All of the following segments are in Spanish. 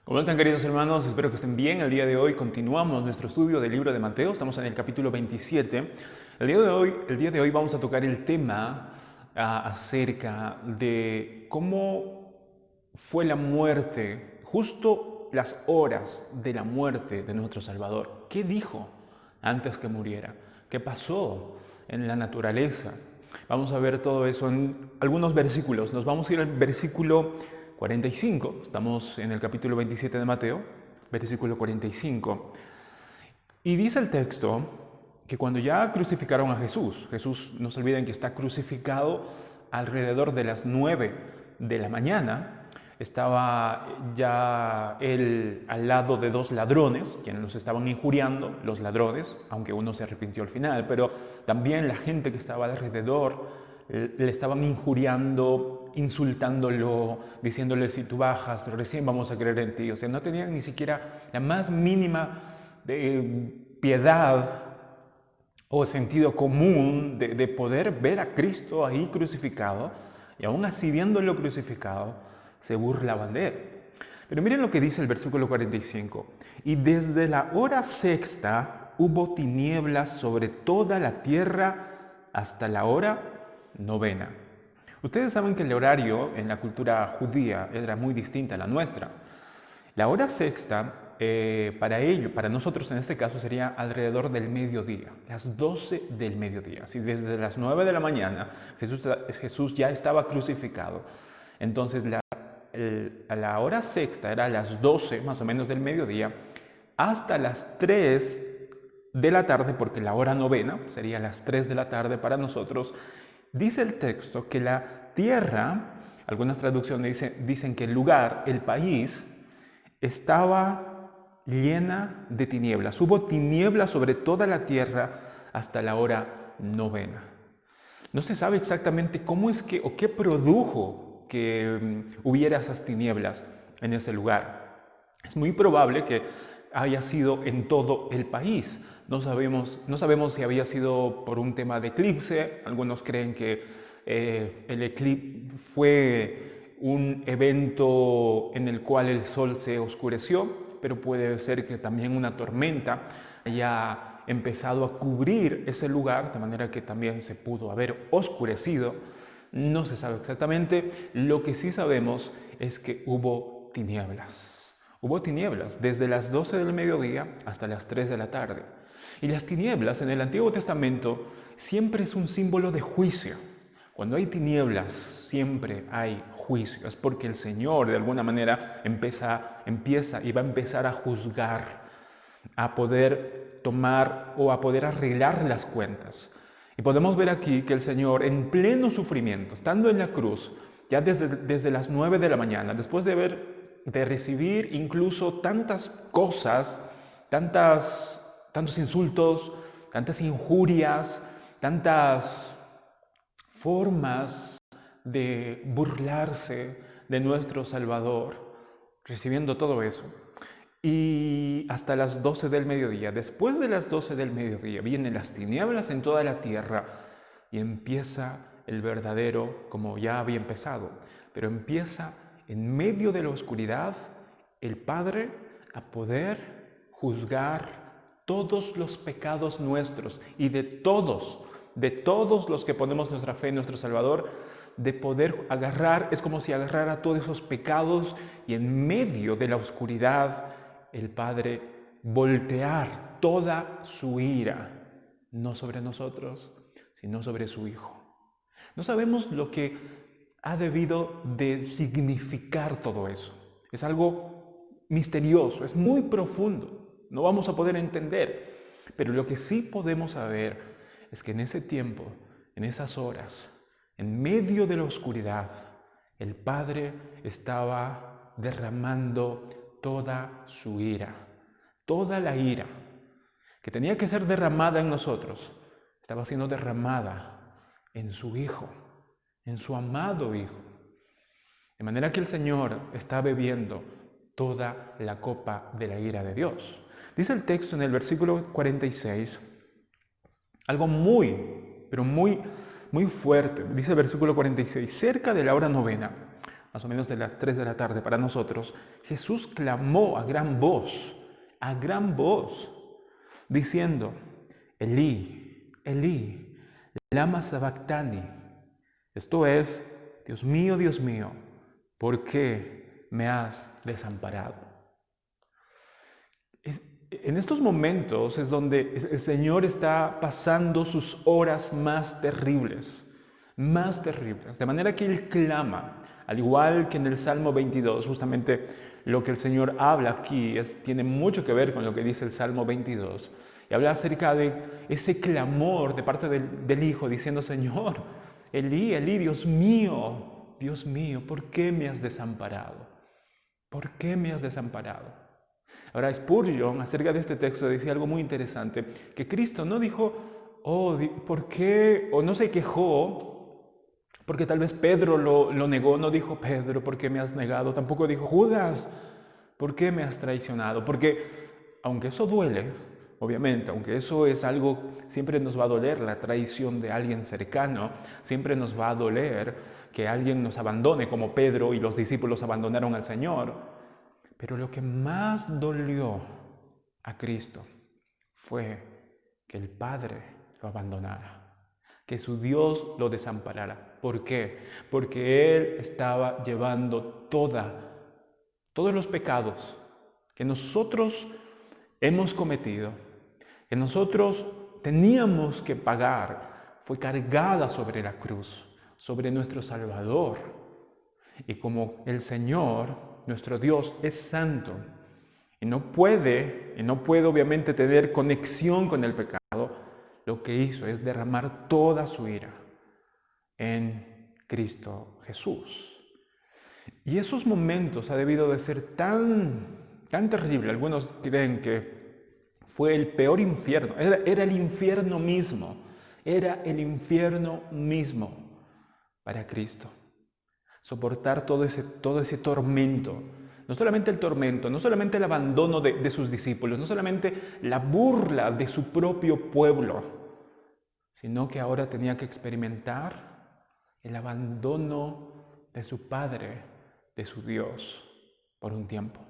¿Cómo están, queridos hermanos? Espero que estén bien. El día de hoy continuamos nuestro estudio del libro de Mateo. Estamos en el capítulo 27. El día de hoy vamos a tocar el tema acerca de cómo fue la muerte, justo las horas de la muerte de nuestro Salvador. ¿Qué dijo antes que muriera? ¿Qué pasó en la naturaleza? Vamos a ver todo eso en algunos versículos. Nos vamos a ir al versículo 45. Estamos en el capítulo 27 de Mateo, versículo 45. Y dice el texto que cuando ya crucificaron a Jesús, no se olviden que está crucificado alrededor de las 9 de la mañana, estaba ya él al lado de dos ladrones, quienes los estaban injuriando, los ladrones, aunque uno se arrepintió al final, pero también la gente que estaba alrededor le estaban injuriando, insultándolo, diciéndole: si tú bajas, recién vamos a creer en ti. O sea, no tenían ni siquiera la más mínima piedad o sentido común de poder ver a Cristo ahí crucificado, y aún así viéndolo crucificado, se burlaban de él. Pero miren lo que dice el versículo 45. Y desde la hora sexta hubo tinieblas sobre toda la tierra hasta la hora novena. Ustedes saben que el horario en la cultura judía era muy distinta a la nuestra. La hora sexta, para nosotros en este caso, sería alrededor del mediodía, las 12 del mediodía. Si desde las 9 de la mañana Jesús ya estaba crucificado, entonces a la hora sexta era a las 12 más o menos del mediodía, hasta las 3 de la tarde, porque la hora novena sería las 3 de la tarde para nosotros. Dice el texto que la tierra, algunas traducciones dicen que el lugar, el país, estaba llena de tinieblas. Hubo tinieblas sobre toda la tierra hasta la hora novena. No se sabe exactamente cómo es que o qué produjo que hubiera esas tinieblas en ese lugar. Es muy probable que haya sido en todo el país. No sabemos si había sido por un tema de eclipse. Algunos creen que el eclipse fue un evento en el cual el sol se oscureció, pero puede ser que también una tormenta haya empezado a cubrir ese lugar, de manera que también se pudo haber oscurecido. No se sabe exactamente. Lo que sí sabemos es que hubo tinieblas. Hubo tinieblas desde las 12 del mediodía hasta las 3 de la tarde. Y las tinieblas en el Antiguo Testamento siempre es un símbolo de juicio. Cuando hay tinieblas, siempre hay juicio. Es porque el Señor de alguna manera empieza y va a empezar a juzgar, a poder tomar o a poder arreglar las cuentas. Y podemos ver aquí que el Señor, en pleno sufrimiento, estando en la cruz, ya desde las 9 de la mañana, después de recibir incluso tantas cosas, tantos insultos, tantas injurias, tantas formas de burlarse de nuestro Salvador, recibiendo todo eso. Y hasta las 12 del mediodía, después de las 12 del mediodía, vienen las tinieblas en toda la tierra y empieza el verdadero, como ya había empezado, pero empieza en medio de la oscuridad el Padre a poder juzgar todos los pecados nuestros y de todos los que ponemos nuestra fe en nuestro Salvador, de poder agarrar, es como si agarrara todos esos pecados y en medio de la oscuridad el Padre voltear toda su ira, no sobre nosotros, sino sobre su Hijo. No sabemos lo que ha debido de significar todo eso. Es algo misterioso, es muy profundo. No vamos a poder entender. Pero lo que sí podemos saber es que en ese tiempo, en esas horas, en medio de la oscuridad, el Padre estaba derramando toda su ira, toda la ira que tenía que ser derramada en nosotros, estaba siendo derramada en su Hijo, en su amado Hijo. De manera que el Señor está bebiendo toda la copa de la ira de Dios. Dice el texto en el versículo 46, algo muy, pero muy fuerte. Dice el versículo 46, cerca de la hora novena, más o menos de las 3 de la tarde para nosotros, Jesús clamó a gran voz, diciendo, Elí, Elí, lama sabactani. Esto es, Dios mío, ¿por qué me has desamparado? En estos momentos es donde el Señor está pasando sus horas más terribles, de manera que Él clama, al igual que en el Salmo 22, justamente lo que el Señor habla aquí tiene mucho que ver con lo que dice el Salmo 22, y habla acerca de ese clamor de parte del Hijo, diciendo, Señor, Elí, Elí, Dios mío, ¿por qué me has desamparado? ¿Por qué me has desamparado? Ahora, Spurgeon, acerca de este texto, decía algo muy interesante, que Cristo no dijo, ¿por qué? O no se quejó, porque tal vez Pedro lo negó, no dijo, Pedro, ¿por qué me has negado? Tampoco dijo, Judas, ¿por qué me has traicionado? Porque, aunque eso duele, obviamente, aunque eso es algo, siempre nos va a doler la traición de alguien cercano, siempre nos va a doler que alguien nos abandone, como Pedro y los discípulos abandonaron al Señor. Pero lo que más dolió a Cristo fue que el Padre lo abandonara, que su Dios lo desamparara. ¿Por qué? Porque Él estaba llevando todos los pecados que nosotros hemos cometido, que nosotros teníamos que pagar, fue cargada sobre la cruz, sobre nuestro Salvador. Y como el Señor, nuestro Dios, es santo y no puede obviamente tener conexión con el pecado, lo que hizo es derramar toda su ira en Cristo Jesús. Y esos momentos ha debido de ser tan terrible. Algunos creen que fue el peor infierno, era el infierno mismo, para Cristo. Soportar todo ese tormento. No solamente el tormento, no solamente el abandono de sus discípulos, no solamente la burla de su propio pueblo, sino que ahora tenía que experimentar el abandono de su Padre, de su Dios, por un tiempo.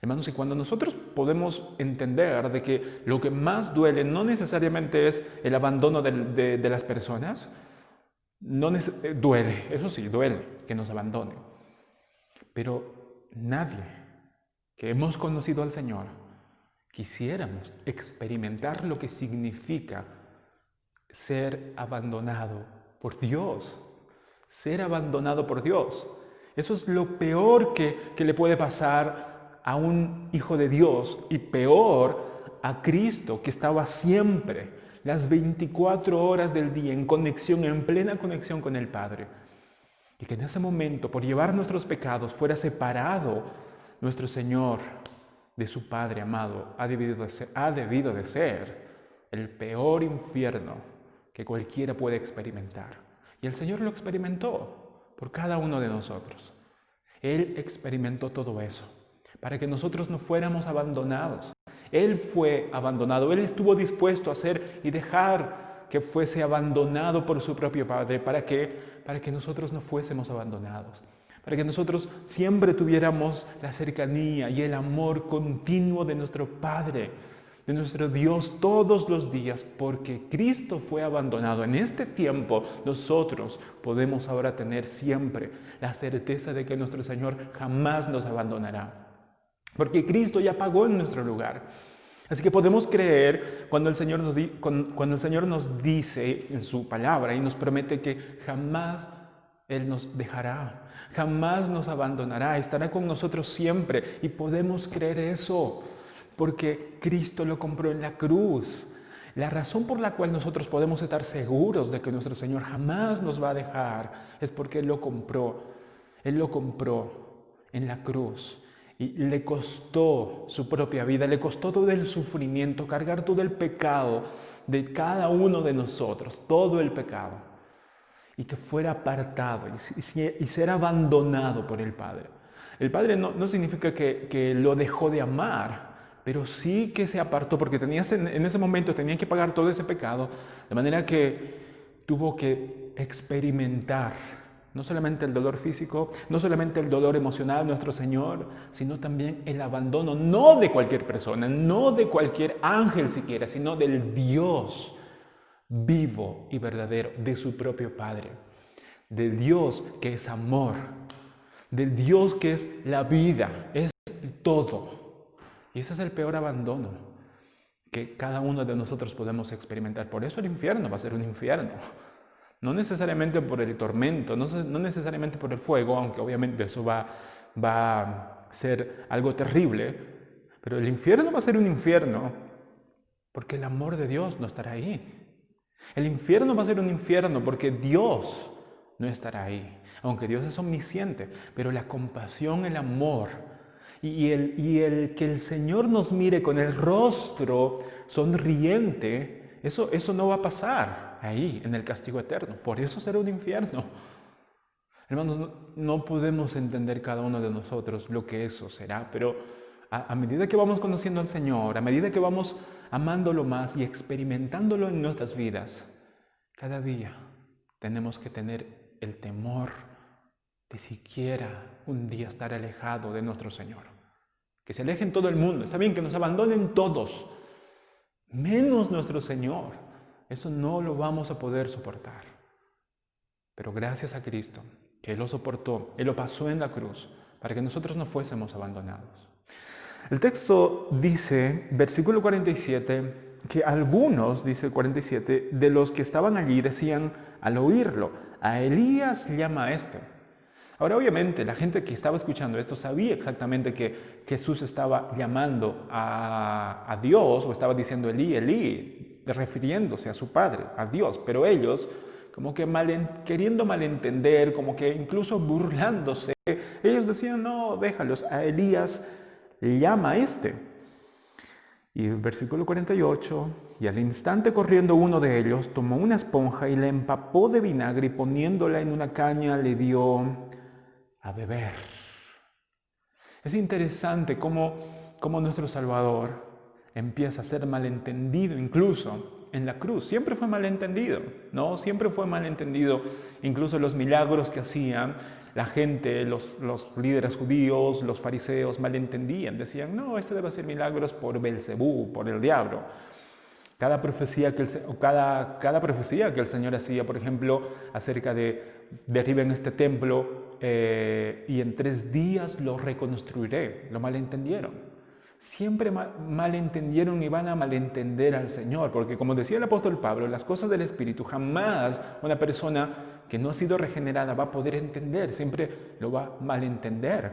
Hermanos, y cuando nosotros podemos entender de que lo que más duele no necesariamente es el abandono de las personas, duele, eso sí, duele que nos abandonen. Pero nadie que hemos conocido al Señor quisiéramos experimentar lo que significa ser abandonado por Dios. Ser abandonado por Dios. Eso es lo peor que le puede pasar a un hijo de Dios, y peor a Cristo, que estaba siempre las 24 horas del día en plena conexión con el Padre. Y que en ese momento, por llevar nuestros pecados, fuera separado nuestro Señor de su Padre amado, ha debido de ser el peor infierno que cualquiera puede experimentar. Y el Señor lo experimentó por cada uno de nosotros. Él experimentó todo eso, para que nosotros no fuéramos abandonados. Él fue abandonado, Él estuvo dispuesto a hacer y dejar que fuese abandonado por su propio Padre. ¿Para qué? Para que nosotros no fuésemos abandonados. Para que nosotros siempre tuviéramos la cercanía y el amor continuo de nuestro Padre, de nuestro Dios todos los días. Porque Cristo fue abandonado en este tiempo, nosotros podemos ahora tener siempre la certeza de que nuestro Señor jamás nos abandonará. Porque Cristo ya pagó en nuestro lugar. Así que podemos creer cuando el Señor nos dice en su palabra y nos promete que jamás Él nos dejará, jamás nos abandonará, estará con nosotros siempre. Y podemos creer eso porque Cristo lo compró en la cruz. La razón por la cual nosotros podemos estar seguros de que nuestro Señor jamás nos va a dejar es porque Él lo compró. Él lo compró en la cruz. Y le costó su propia vida, le costó todo el sufrimiento, cargar todo el pecado de cada uno de nosotros, todo el pecado. Y que fuera apartado y ser abandonado por el Padre. El Padre no significa que lo dejó de amar, pero sí que se apartó porque en ese momento tenía que pagar todo ese pecado, de manera que tuvo que experimentar No solamente el dolor físico, no solamente el dolor emocional, nuestro Señor, sino también el abandono, no de cualquier persona, no de cualquier ángel siquiera, sino del Dios vivo y verdadero, de su propio Padre, de Dios que es amor, de Dios que es la vida, es todo. Y ese es el peor abandono que cada uno de nosotros podemos experimentar. Por eso el infierno va a ser un infierno. No necesariamente por el tormento, no necesariamente por el fuego, aunque obviamente eso va a ser algo terrible, pero el infierno va a ser un infierno porque el amor de Dios no estará ahí. El infierno va a ser un infierno porque Dios no estará ahí, aunque Dios es omnisciente, pero la compasión, el amor y el que el Señor nos mire con el rostro sonriente, eso no va a pasar ahí en el castigo eterno. Por eso será un infierno. Hermanos, no podemos entender cada uno de nosotros lo que eso será, pero a medida que vamos conociendo al Señor, a medida que vamos amándolo más y experimentándolo en nuestras vidas, cada día tenemos que tener el temor de siquiera un día estar alejado de nuestro Señor. Que se alejen todo el mundo. Está bien que nos abandonen todos, menos nuestro Señor. Eso no lo vamos a poder soportar. Pero gracias a Cristo, que Él lo soportó, Él lo pasó en la cruz, para que nosotros no fuésemos abandonados. El texto dice, versículo 47, que algunos, dice el 47, de los que estaban allí decían al oírlo, a Elías llama a este. Ahora obviamente la gente que estaba escuchando esto sabía exactamente que Jesús estaba llamando a Dios, o estaba diciendo Elí, Elí, refiriéndose a su Padre, a Dios, pero ellos como que queriendo malentender, como que incluso burlándose, ellos decían, no, déjalos, a Elías llama a este. Y el versículo 48, y al instante corriendo uno de ellos, tomó una esponja y la empapó de vinagre y poniéndola en una caña le dio a beber. Es interesante cómo nuestro Salvador empieza a ser malentendido incluso en la cruz. Siempre fue malentendido, ¿no? Siempre fue malentendido. Incluso los milagros que hacían, la gente, los líderes judíos, los fariseos malentendían. Decían, no, este debe hacer milagros por Belcebú, por el diablo. Cada profecía que el Señor hacía, por ejemplo, acerca de derriben este templo y en 3 días lo reconstruiré, lo malentendieron. Siempre malentendieron y van a malentender al Señor, porque como decía el apóstol Pablo, las cosas del Espíritu jamás una persona que no ha sido regenerada va a poder entender, siempre lo va a malentender.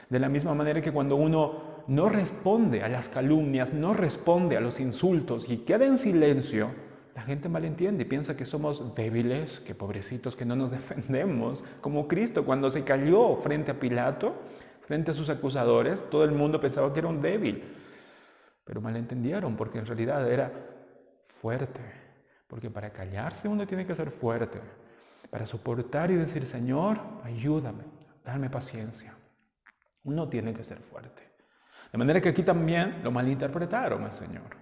De la misma manera que cuando uno no responde a las calumnias, no responde a los insultos y queda en silencio, la gente malentiende y piensa que somos débiles, que pobrecitos, que no nos defendemos. Como Cristo cuando se cayó frente a Pilato, frente a sus acusadores, todo el mundo pensaba que era un débil. Pero malentendieron porque en realidad era fuerte. Porque para callarse uno tiene que ser fuerte. Para soportar y decir, Señor, ayúdame, dame paciencia. Uno tiene que ser fuerte. De manera que aquí también lo malinterpretaron al Señor.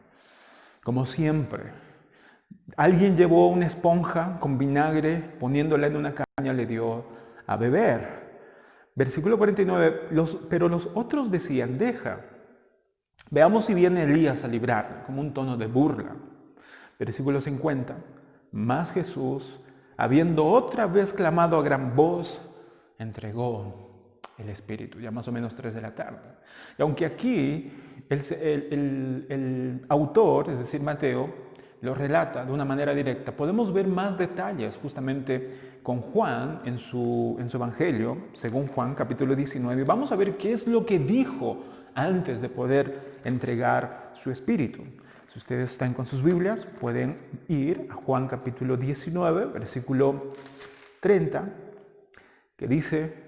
Como siempre, alguien llevó una esponja con vinagre, poniéndola en una caña, le dio a beber. Versículo 49, pero los otros decían, deja, veamos si viene Elías a librar, como un tono de burla. Versículo 50, mas Jesús, habiendo otra vez clamado a gran voz, entregó el Espíritu, ya más o menos 3 de la tarde. Y aunque aquí el autor, es decir, Mateo, lo relata de una manera directa, podemos ver más detalles justamente con Juan en su Evangelio, según Juan capítulo 19. Vamos a ver qué es lo que dijo antes de poder entregar su Espíritu. Si ustedes están con sus Biblias, pueden ir a Juan capítulo 19, versículo 30, que dice...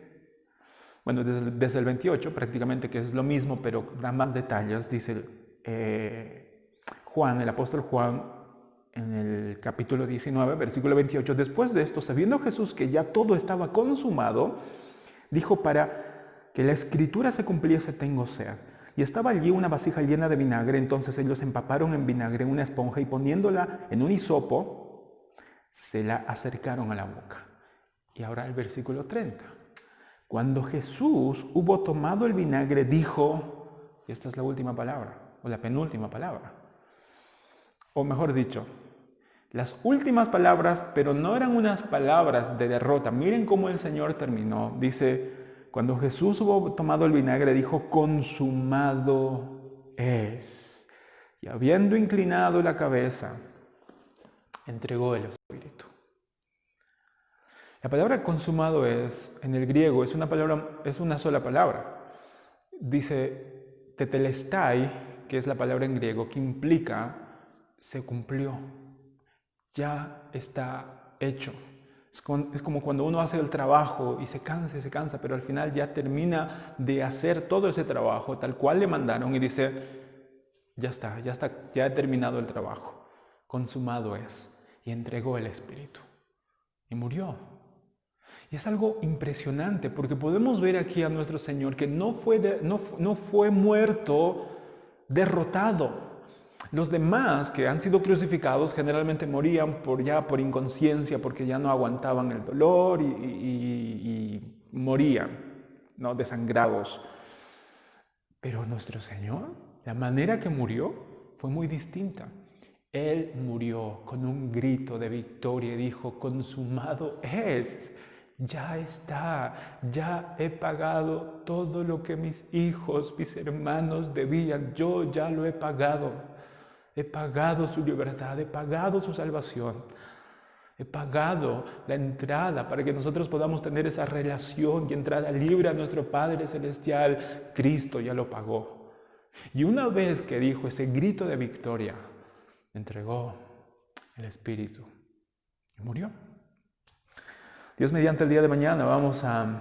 Bueno, desde el 28 prácticamente, que es lo mismo, pero da más detalles, dice Juan, el apóstol Juan, en el capítulo 19, versículo 28. Después de esto, sabiendo Jesús que ya todo estaba consumado, dijo, para que la escritura se cumpliese, tengo sed. Y estaba allí una vasija llena de vinagre, entonces ellos empaparon en vinagre una esponja y poniéndola en un hisopo, se la acercaron a la boca. Y ahora el versículo 30. Cuando Jesús hubo tomado el vinagre, dijo, y esta es la última palabra, o la penúltima palabra, o mejor dicho, las últimas palabras, pero no eran unas palabras de derrota. Miren cómo el Señor terminó. Dice, cuando Jesús hubo tomado el vinagre, dijo, consumado es. Y habiendo inclinado la cabeza, entregó el Espíritu. La palabra consumado es, en el griego, es una sola palabra. Dice tetelestai, que es la palabra en griego, que implica se cumplió, ya está hecho. Es como cuando uno hace el trabajo y se cansa, pero al final ya termina de hacer todo ese trabajo tal cual le mandaron y dice, ya está, ya he terminado el trabajo, consumado es. Y entregó el Espíritu y murió. Y es algo impresionante porque podemos ver aquí a nuestro Señor que no fue muerto derrotado. Los demás que han sido crucificados generalmente morían por inconsciencia, porque ya no aguantaban el dolor y morían, ¿no? Desangrados. Pero nuestro Señor, la manera que murió fue muy distinta. Él murió con un grito de victoria y dijo, consumado es. Ya está, ya he pagado todo lo que mis hijos, mis hermanos debían. Yo ya lo he pagado. He pagado su libertad, he pagado su salvación. He pagado la entrada para que nosotros podamos tener esa relación y entrada libre a nuestro Padre Celestial. Cristo ya lo pagó. Y una vez que dijo ese grito de victoria, entregó el Espíritu y murió. Dios mediante el día de mañana vamos a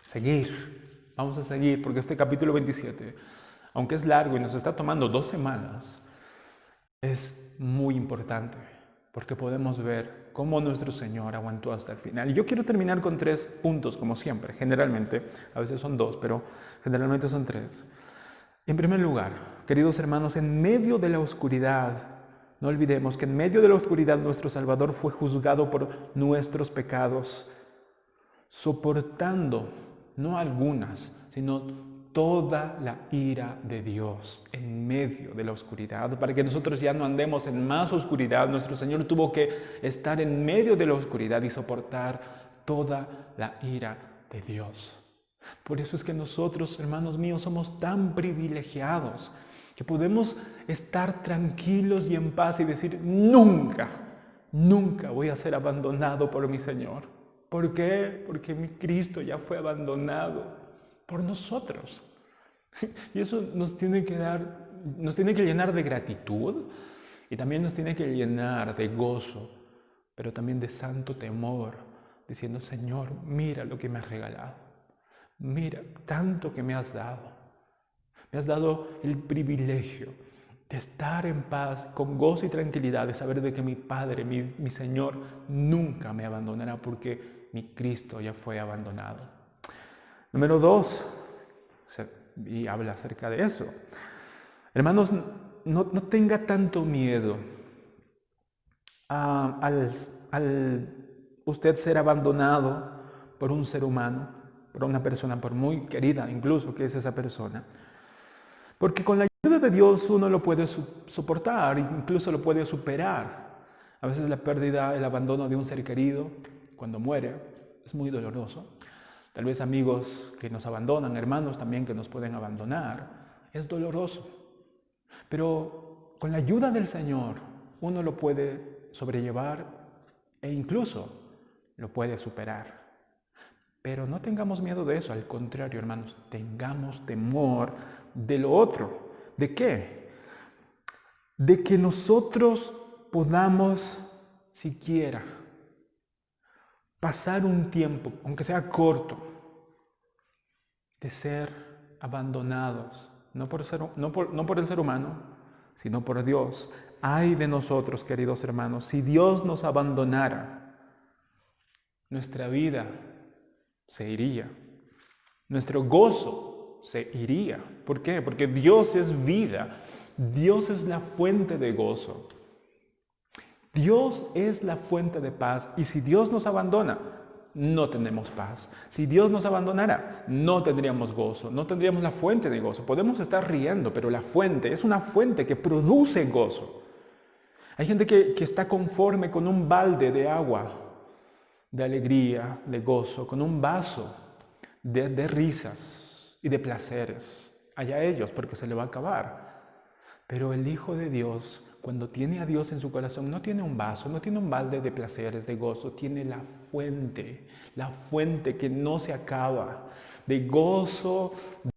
seguir porque este capítulo 27, aunque es largo y nos está tomando 2 semanas, es muy importante porque podemos ver cómo nuestro Señor aguantó hasta el final. Y yo quiero terminar con 3 puntos, como siempre, generalmente, a veces son 2, pero generalmente son 3. En primer lugar, queridos hermanos, en medio de la oscuridad, no olvidemos que en medio de la oscuridad nuestro Salvador fue juzgado por nuestros pecados, soportando no algunas, sino toda la ira de Dios en medio de la oscuridad. Para que nosotros ya no andemos en más oscuridad, nuestro Señor tuvo que estar en medio de la oscuridad y soportar toda la ira de Dios. Por eso es que nosotros, hermanos míos, somos tan privilegiados que podemos estar tranquilos y en paz y decir, nunca voy a ser abandonado por mi Señor. ¿Por qué? Porque mi Cristo ya fue abandonado por nosotros. Y eso nos tiene que llenar de gratitud y también nos tiene que llenar de gozo, pero también de santo temor, diciendo, Señor, mira lo que me has regalado. Mira tanto que me has dado. Me has dado el privilegio de estar en paz, con gozo y tranquilidad, de saber de que mi Padre, mi Señor, nunca me abandonará porque mi Cristo ya fue abandonado. Número 2, y habla acerca de eso. Hermanos, no tenga tanto miedo al usted ser abandonado por un ser humano, por una persona, por muy querida incluso que es esa persona. Porque con la ayuda de Dios uno lo puede soportar, incluso lo puede superar. A veces la pérdida, el abandono de un ser querido, cuando muere, es muy doloroso. Tal vez amigos que nos abandonan, hermanos también que nos pueden abandonar, es doloroso. Pero con la ayuda del Señor uno lo puede sobrellevar e incluso lo puede superar. Pero no tengamos miedo de eso, al contrario, hermanos, tengamos temor de lo otro. ¿De qué? De que nosotros podamos siquiera pasar un tiempo, aunque sea corto, de ser abandonados, no por el ser humano, sino por Dios. Ay de nosotros, queridos hermanos, si Dios nos abandonara, nuestra vida se iría. Nuestro gozo se iría. ¿Por qué? Porque Dios es vida. Dios es la fuente de gozo. Dios es la fuente de paz. Y si Dios nos abandona, no tenemos paz. Si Dios nos abandonara, no tendríamos gozo, no tendríamos la fuente de gozo. Podemos estar riendo, pero la fuente es una fuente que produce gozo. Hay gente que está conforme con un balde de agua, de alegría, de gozo, con un vaso de risas y de placeres. Allá ellos, porque se le va a acabar. Pero el Hijo de Dios, cuando tiene a Dios en su corazón, no tiene un vaso, no tiene un balde de placeres, de gozo, tiene la fuente que no se acaba, de gozo,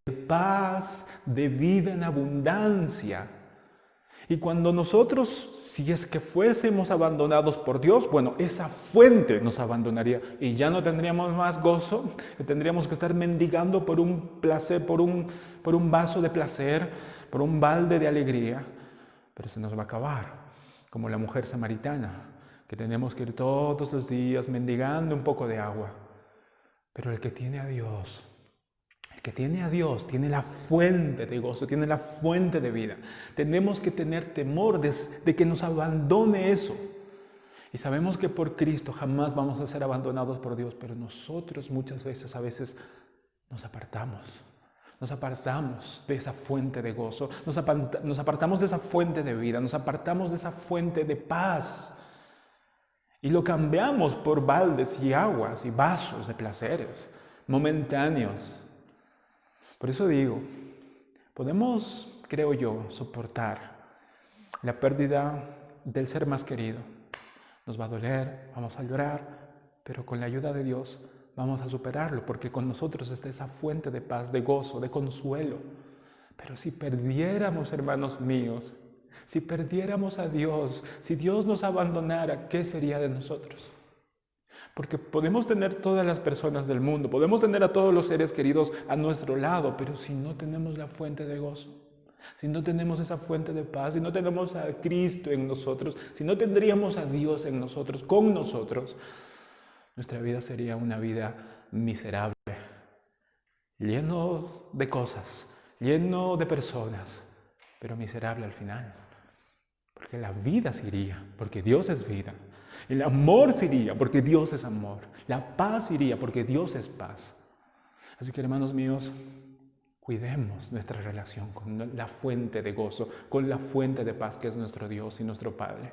de paz, de vida en abundancia. Y cuando nosotros, si es que fuésemos abandonados por Dios, bueno, esa fuente nos abandonaría y ya no tendríamos más gozo, tendríamos que estar mendigando por un placer, por un vaso de placer, por un balde de alegría, pero se nos va a acabar, como la mujer samaritana, que tenemos que ir todos los días mendigando un poco de agua. Pero el que tiene a Dios, tiene la fuente de gozo, tiene la fuente de vida. Tenemos que tener temor de que nos abandone eso. Y sabemos que por Cristo jamás vamos a ser abandonados por Dios, pero nosotros muchas veces, nos apartamos. Nos apartamos de esa fuente de gozo, nos apartamos de esa fuente de vida, nos apartamos de esa fuente de paz. Y lo cambiamos por baldes y aguas y vasos de placeres momentáneos. Por eso digo, podemos, creo yo, soportar la pérdida del ser más querido. Nos va a doler, vamos a llorar, pero con la ayuda de Dios vamos a superarlo, porque con nosotros está esa fuente de paz, de gozo, de consuelo. Pero si perdiéramos, hermanos míos, si perdiéramos a Dios, si Dios nos abandonara, ¿qué sería de nosotros? Porque podemos tener todas las personas del mundo, podemos tener a todos los seres queridos a nuestro lado, pero si no tenemos la fuente de gozo, si no tenemos esa fuente de paz, si no tenemos a Cristo en nosotros, si no tendríamos a Dios en nosotros, con nosotros, nuestra vida sería una vida miserable, lleno de cosas, lleno de personas, pero miserable al final. Porque la vida se iría, porque Dios es vida. El amor se iría, porque Dios es amor. La paz iría, porque Dios es paz. Así que, hermanos míos, cuidemos nuestra relación con la fuente de gozo, con la fuente de paz que es nuestro Dios y nuestro Padre.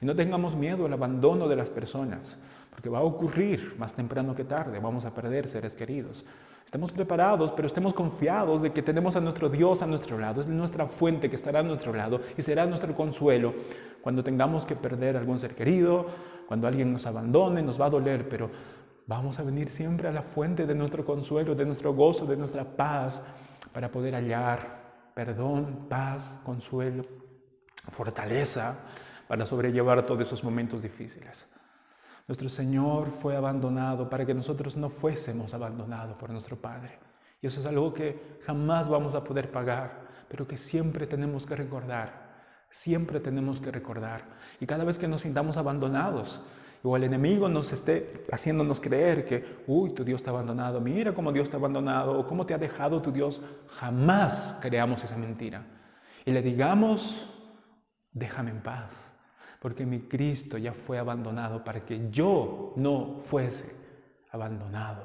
Y no tengamos miedo al abandono de las personas, porque va a ocurrir más temprano que tarde, vamos a perder seres queridos. Estemos preparados, pero estemos confiados de que tenemos a nuestro Dios a nuestro lado. Es nuestra fuente que estará a nuestro lado y será nuestro consuelo cuando tengamos que perder algún ser querido, cuando alguien nos abandone, nos va a doler, pero vamos a venir siempre a la fuente de nuestro consuelo, de nuestro gozo, de nuestra paz, para poder hallar perdón, paz, consuelo, fortaleza, para sobrellevar todos esos momentos difíciles. Nuestro Señor fue abandonado para que nosotros no fuésemos abandonados por nuestro Padre. Y eso es algo que jamás vamos a poder pagar, pero que siempre tenemos que recordar. Siempre tenemos que recordar. Y cada vez que nos sintamos abandonados, o el enemigo nos esté haciéndonos creer que, tu Dios está abandonado, mira cómo Dios está abandonado, o cómo te ha dejado tu Dios, jamás creamos esa mentira. Y le digamos, déjame en paz. Porque mi Cristo ya fue abandonado para que yo no fuese abandonado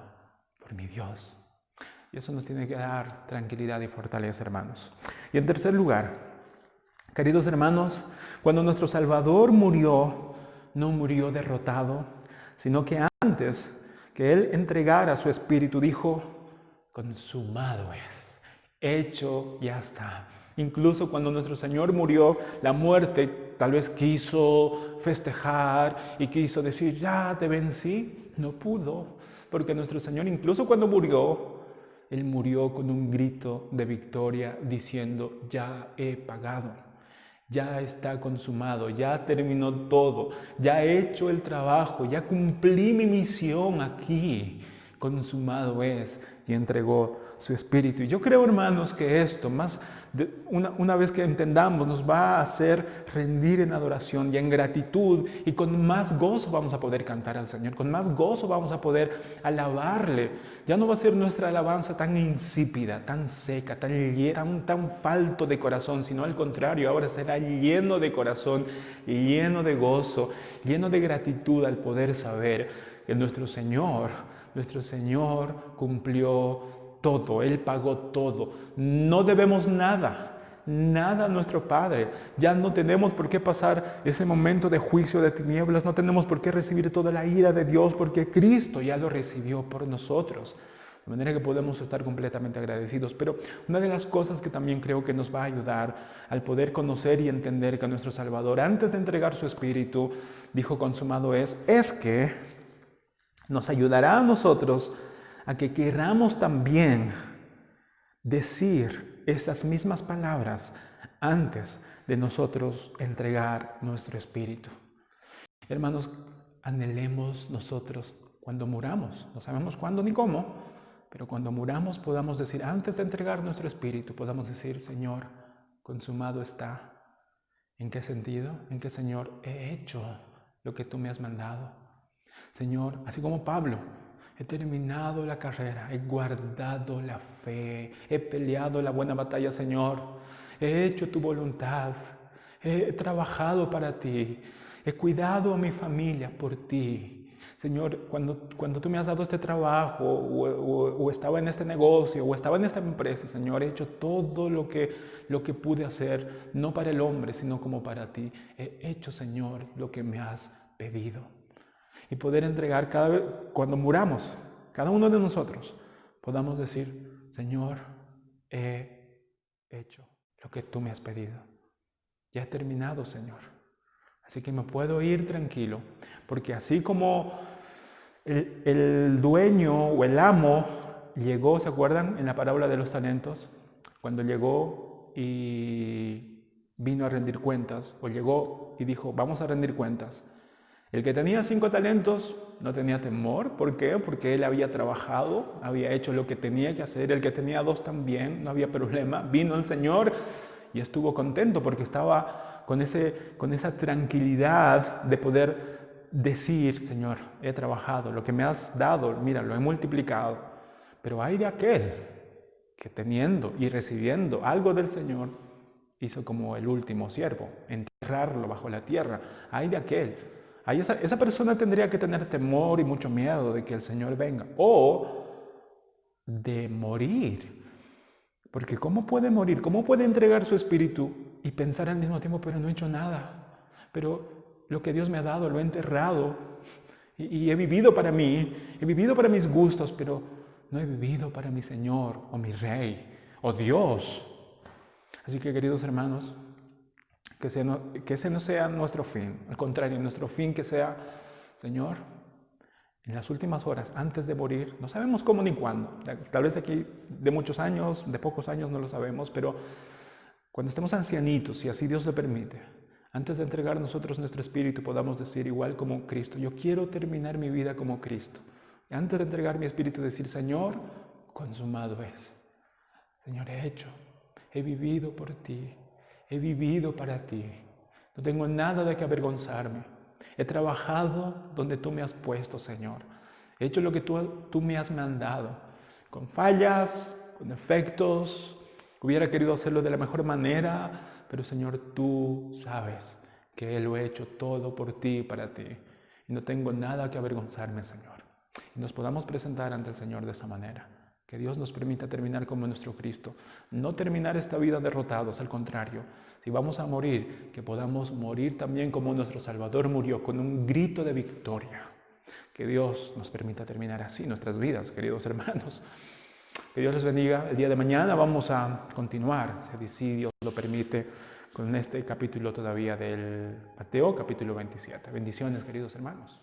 por mi Dios. Y eso nos tiene que dar tranquilidad y fortaleza, hermanos. Y en tercer lugar, queridos hermanos, cuando nuestro Salvador murió, no murió derrotado, sino que antes que Él entregara su espíritu, dijo, consumado es, hecho ya está. Incluso cuando nuestro Señor murió, la muerte tal vez quiso festejar y quiso decir, ya te vencí. No pudo, porque nuestro Señor incluso cuando murió, Él murió con un grito de victoria diciendo, ya he pagado, ya está consumado, ya terminó todo, ya he hecho el trabajo, ya cumplí mi misión aquí, consumado es, y entregó su espíritu. Y yo creo, hermanos, que esto, una vez que entendamos, nos va a hacer rendir en adoración y en gratitud, y con más gozo vamos a poder cantar al Señor, con más gozo vamos a poder alabarle. Ya no va a ser nuestra alabanza tan insípida, tan seca, tan falto de corazón, sino al contrario, ahora será lleno de corazón, lleno de gozo, lleno de gratitud al poder saber que nuestro Señor cumplió todo, Él pagó todo. No debemos nada a nuestro Padre. Ya no tenemos por qué pasar ese momento de juicio de tinieblas, no tenemos por qué recibir toda la ira de Dios, porque Cristo ya lo recibió por nosotros. De manera que podemos estar completamente agradecidos. Pero una de las cosas que también creo que nos va a ayudar al poder conocer y entender que nuestro Salvador, antes de entregar su Espíritu, dijo consumado es que nos ayudará a nosotros a que queramos también decir esas mismas palabras antes de nosotros entregar nuestro espíritu. Hermanos, anhelemos nosotros cuando muramos, no sabemos cuándo ni cómo, pero cuando muramos podamos decir, antes de entregar nuestro espíritu, podamos decir, Señor, consumado está. ¿En qué sentido? En que, Señor, he hecho lo que tú me has mandado. Señor, así como Pablo, he terminado la carrera, he guardado la fe, he peleado la buena batalla, Señor. He hecho tu voluntad, he trabajado para ti, he cuidado a mi familia por ti. Señor, cuando tú me has dado este trabajo, o estaba en este negocio, o estaba en esta empresa, Señor, he hecho todo lo que pude hacer, no para el hombre, sino como para ti. He hecho, Señor, lo que me has pedido. Y poder entregar cada vez, cuando muramos, cada uno de nosotros, podamos decir, Señor, he hecho lo que tú me has pedido. Ya he terminado, Señor. Así que me puedo ir tranquilo, porque así como el dueño o el amo llegó, ¿se acuerdan? En la parábola de los talentos, cuando llegó y vino a rendir cuentas, o llegó y dijo, vamos a rendir cuentas. El que tenía 5 talentos no tenía temor. ¿Por qué? Porque él había trabajado, había hecho lo que tenía que hacer. El que tenía 2 también, no había problema. Vino el Señor y estuvo contento porque estaba con esa tranquilidad de poder decir, Señor, he trabajado, lo que me has dado, mira, lo he multiplicado. Pero hay de aquel que teniendo y recibiendo algo del Señor, hizo como el último siervo, enterrarlo bajo la tierra. Hay de aquel. Esa persona tendría que tener temor y mucho miedo de que el Señor venga. O de morir. Porque ¿cómo puede morir? ¿Cómo puede entregar su espíritu y pensar al mismo tiempo, pero no he hecho nada? Pero lo que Dios me ha dado lo he enterrado y he vivido para mí, he vivido para mis gustos, pero no he vivido para mi Señor o mi Rey o Dios. Así que, queridos hermanos, que ese no sea nuestro fin. Al contrario, nuestro fin que sea, Señor, en las últimas horas, antes de morir, no sabemos cómo ni cuándo. Tal vez de aquí de muchos años, de pocos años no lo sabemos, pero cuando estemos ancianitos, si así Dios lo permite, antes de entregar nosotros nuestro espíritu, podamos decir igual como Cristo, yo quiero terminar mi vida como Cristo. Y antes de entregar mi espíritu, decir, Señor, consumado es. Señor, he hecho, he vivido por ti. He vivido para ti. No tengo nada de que avergonzarme. He trabajado donde tú me has puesto, Señor. He hecho lo que tú me has mandado. Con fallas, con defectos. Hubiera querido hacerlo de la mejor manera. Pero, Señor, tú sabes que lo he hecho todo por ti y para ti. Y no tengo nada que avergonzarme, Señor. Y nos podamos presentar ante el Señor de esa manera. Que Dios nos permita terminar como nuestro Cristo. No terminar esta vida derrotados, al contrario. Si vamos a morir, que podamos morir también como nuestro Salvador murió, con un grito de victoria. Que Dios nos permita terminar así nuestras vidas, queridos hermanos. Que Dios les bendiga. El día de mañana vamos a continuar, si Dios lo permite, con este capítulo todavía del Mateo, capítulo 27. Bendiciones, queridos hermanos.